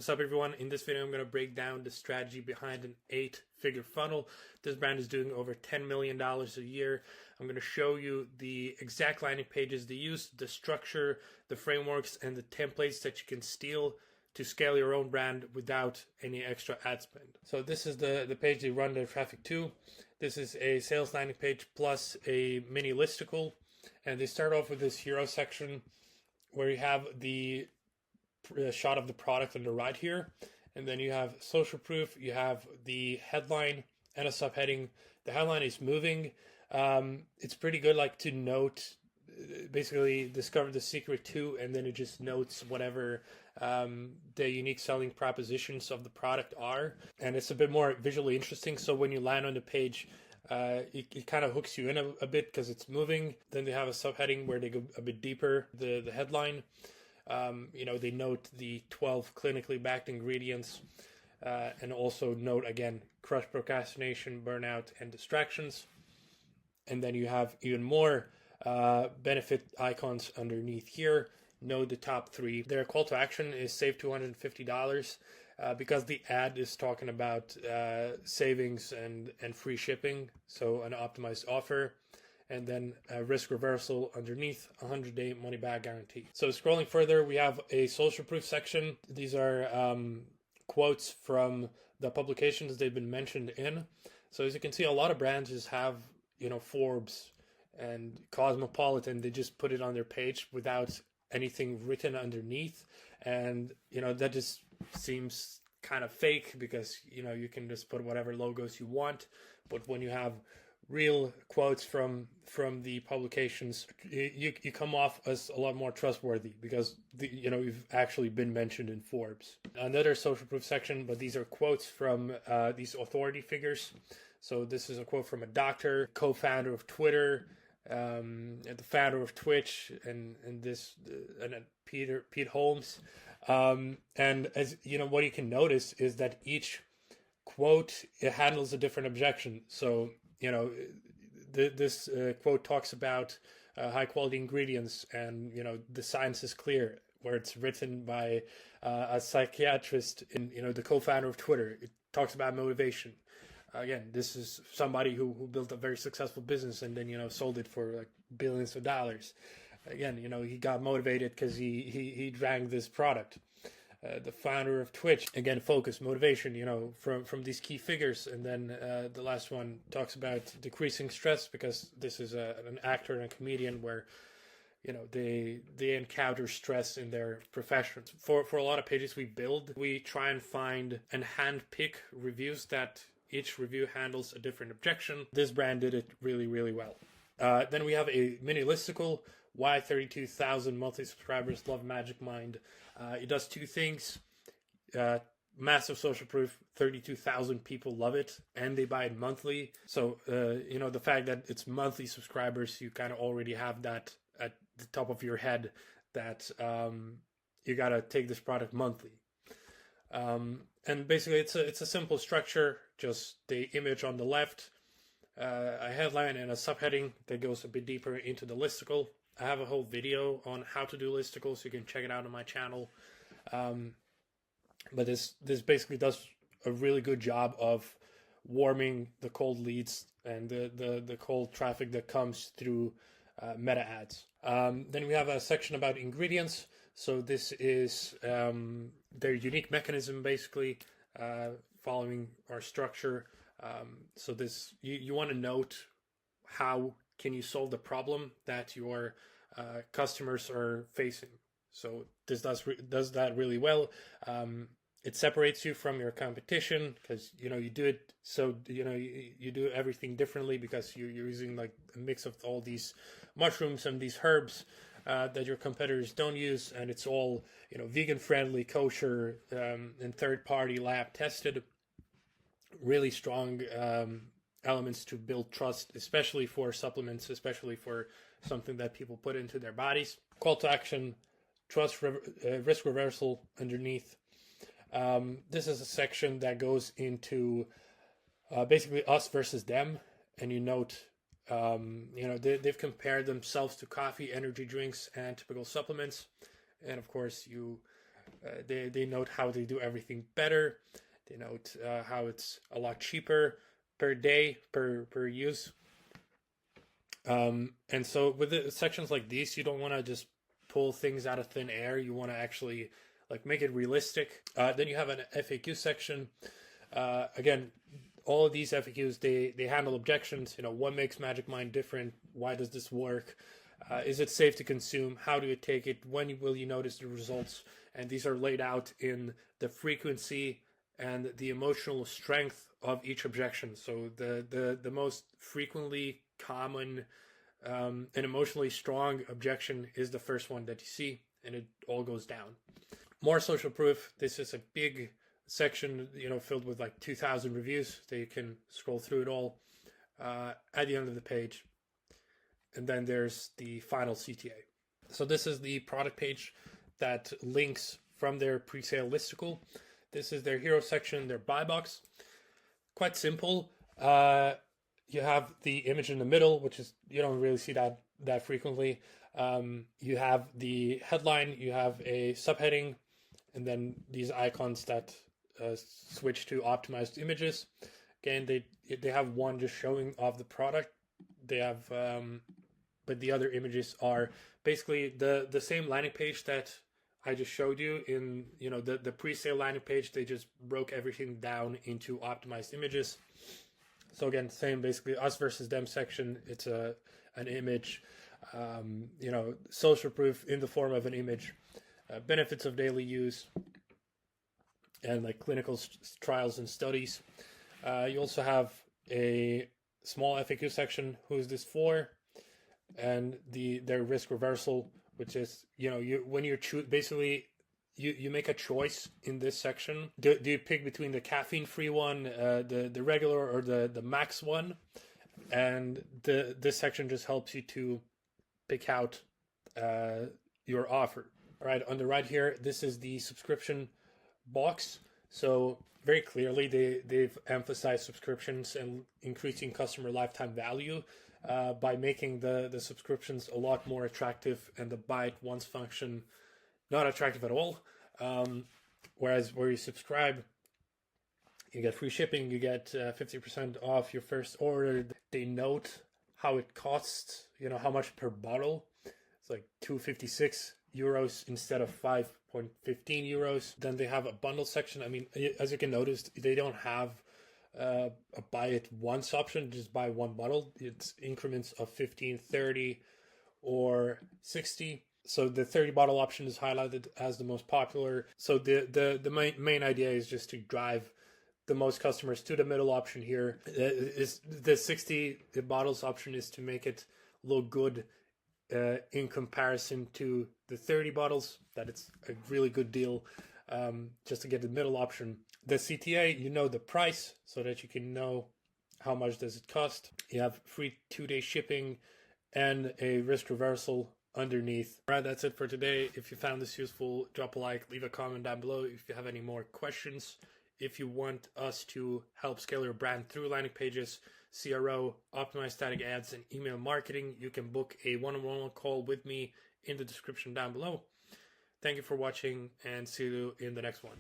What's up, everyone? In this video, I'm going to break down the strategy behind an 8-figure funnel. This brand is doing over $10 million a year. I'm going to show you the exact landing pages they use, the structure, the frameworks, and the templates that you can steal to scale your own brand without any extra ad spend. So this is the page they run their traffic to. This is a sales landing page plus a mini listicle. And they start off with this hero section where you have the shot of the product on the right here, and then you have social proof, you have the headline and a subheading. The headline is moving. It's pretty good, like, to note, basically discover the secret to, and then it just notes whatever the unique selling propositions of the product are, and it's a bit more visually interesting. So when you land on the page, it kind of hooks you in a bit because it's moving. Then they have a subheading where they go a bit deeper, the headline. They note the 12 clinically backed ingredients, and also note, again, crush procrastination, burnout, and distractions. And then you have even more benefit icons underneath here. Note the top 3. Their call to action is save $250 because the ad is talking about savings and free shipping, so an optimized offer. And then a risk reversal underneath, 100-day money back guarantee. So scrolling further, we have a social proof section. These are quotes from the publications they've been mentioned in. So as you can see, a lot of brands just have, Forbes and Cosmopolitan. They just put it on their page without anything written underneath. And, that just seems kind of fake because, you can just put whatever logos you want. But when you have real quotes from the publications, you come off as a lot more trustworthy because you've actually been mentioned in Forbes. Another social proof section, but these are quotes from these authority figures. So this is a quote from a doctor, co-founder of Twitter, and the founder of Twitch, and Pete Holmes. And as what you can notice is that each quote, it handles a different objection. So this quote talks about high quality ingredients, and the science is clear, where it's written by a psychiatrist and the co-founder of Twitter. It talks about motivation. Again, this is somebody who built a very successful business and then sold it for like billions of dollars. Again, he got motivated because he drank this product. The founder of Twitch, again, focus, motivation, from these key figures. And then the last one talks about decreasing stress, because this is an actor and a comedian where, they encounter stress in their profession. For a lot of pages we build, we try and find and handpick reviews that each review handles a different objection. This brand did it really, really well. Then we have a mini listicle. Why 32,000 monthly subscribers love Magic Mind. It does 2 things. Massive social proof, 32,000 people love it, and they buy it monthly. So, the fact that it's monthly subscribers, you kind of already have that at the top of your head that you got to take this product monthly. And basically, it's a simple structure, just the image on the left, a headline and a subheading that goes a bit deeper into the listicle. I have a whole video on how to do listicles, so you can check it out on my channel. But this basically does a really good job of warming the cold leads and the cold traffic that comes through meta ads. Then we have a section about ingredients. So this is their unique mechanism, basically, following our structure. So this, you want to note how can you solve the problem that your customers are facing. So this does that really well. It separates you from your competition because you do it, so you do everything differently because you're using like a mix of all these mushrooms and these herbs that your competitors don't use, and it's all vegan friendly, kosher, and third party lab tested. Really strong elements to build trust, especially for supplements, especially for something that people put into their bodies. Call to action, trust, risk reversal underneath. This is a section that goes into basically us versus them, and you note, they've compared themselves to coffee, energy drinks, and typical supplements, and of course you They note how they do everything better. They note how it's a lot cheaper per day, per use. And so with the sections like these, you don't want to just pull things out of thin air. You want to actually like make it realistic. Then you have an FAQ section. Again, all of these FAQs, they handle objections. What makes Magic Mind different? Why does this work? Is it safe to consume? How do you take it? When will you notice the results? And these are laid out in the frequency and the emotional strength of each objection. So the most frequently common and emotionally strong objection is the first one that you see, and it all goes down. More social proof. This is a big section, filled with like 2,000 reviews. So you can scroll through it all at the end of the page. And then there's the final CTA. So this is the product page that links from their pre-sale listicle. This is their hero section, their buy box. Quite simple. You have the image in the middle, which is, you don't really see that frequently. You have the headline, you have a subheading, and then these icons that switch to optimized images. Again, they have one just showing off the product. They have, but the other images are basically the same landing page that I just showed you in, the pre-sale landing page. They just broke everything down into optimized images. So again, same, basically us versus them section. It's an image, social proof in the form of an image, benefits of daily use, and like clinical trials and studies. You also have a small FAQ section. Who is this for? And their risk reversal, which is, when you're basically you make a choice in this section. Do you pick between the caffeine-free one, the regular, or the max one? And this section just helps you to pick out your offer. All right, on the right here, this is the subscription box. So very clearly, they've emphasized subscriptions and increasing customer lifetime value by making the subscriptions a lot more attractive, and the buy it once function not attractive at all. Whereas where you subscribe, you get free shipping, you get 50% off your first order. They note how it costs, how much per bottle. It's like €2.56 instead of 5.15 euros. Then they have a bundle section. I mean, as you can notice, they don't have a buy it once option, just buy one bottle. It's increments of 15, 30, or 60. So the 30 bottle option is highlighted as the most popular. So the main idea is just to drive the most customers to the middle option here. Is the 60 bottles option is to make it look good in comparison to the 30 bottles, that it's a really good deal, just to get the middle option. The CTA, the price, so that you can know how much does it cost. You have free 2-day shipping and a risk reversal underneath. All right, that's it for today. If you found this useful, drop a like, leave a comment down below if you have any more questions. If you want us to help scale your brand through landing pages, CRO, optimize static ads, and email marketing, you can book a one-on-one call with me in the description down below. Thank you for watching, and see you in the next one.